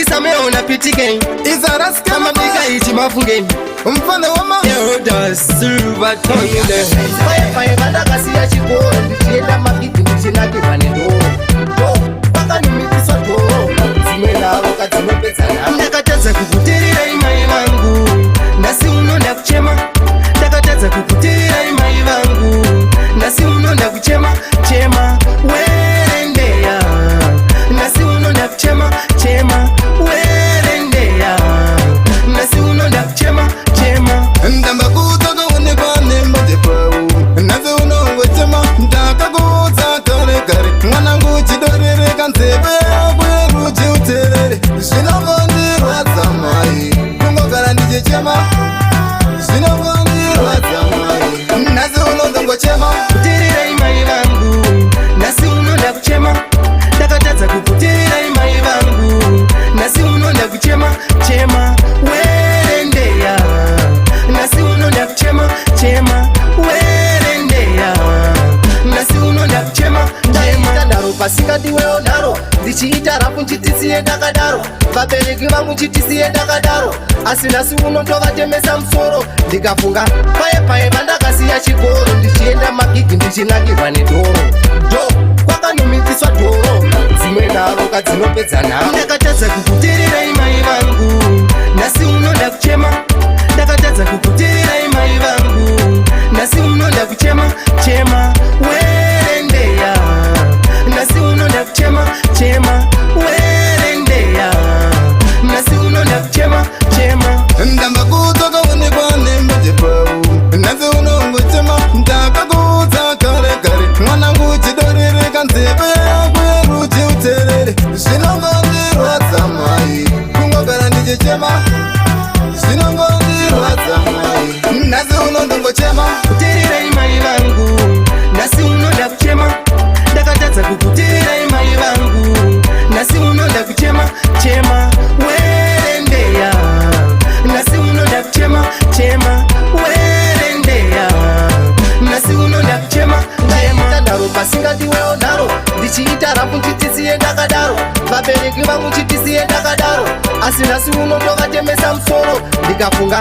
isameona pitike izaraska kama bika ichi mafunge mfano wama yoda silva tonde paye vandakasiya chikoro ndichienda magidhi ndichinake pane doro pakanimitiswa doro dzimwe navo kadzinopedzana ndakatadza kukutirirai mai vangu nhasi unonda kuchema ndakatadza kukutirirai mai vangu nhasi unonda kuchema chema werendeya nhasi unonda kuchema chema werendeya nhasi unonda kuchema chema ndamba kutoka onekwa nembajepawu nhasi unongochema ndakakuudza kare kare mwanangu chidorereka nzeve yako yeruchi uterere zvinongondirwadza mai kungogara ndichichema zvinongondirwadza mai nhasi unonzongochema kutirirai mai vangu nhasi unonda kuchema ndakatadza kukutirirai mai vangu nhasi unonda kuchema chema werendeya nhasi unonda kuchema chema werendeya nhasi unonda kuchema ndaita nharo pasingadiwewo nharo ndichiita rapu nchitisiye ndakadaro vabereki vangu nchitisiye ndakadaro asi nhasi unondovatemesa musoro ndikafunga paye vandakasiya chikoro ndichienda magigi ndichinakirwa nedhoro kwakanomitiswa dhoro dzimwe nharo kadzinopedzana ndakatadza kukutirirai mai vangu nhasi unonda kuchema ndakatadza kukutirirai mai vangu nhasi unonda kuchema chema werendeya nhasi unonda kuchema chema werendeya nhasi unonda kuchema chema ndamba kutoka onekwa nembajepawu nhasi unongochema ndakakuudza kare kare mwanangu chidorereka nzeve yako yeruchi uterere zvinongondirwadza mai kungogara ndichichema zvinongondirwadza mai nhasi unondongochema kutirirai mai vangu nhasi unonda kuchema ndakatadza kukutirirai mai vangu nhasi unonda kuchema chema werendeya nhasi unonda kuchema chema werendeya nhasi unonda kuchema ndaita nharo pasingadiwewo nharo ndichiita rapu nchitisiye ndakadaro vabereki vangu nchitisiye ndakadaro asi nhasi unondovatemesa musoro ndikafunga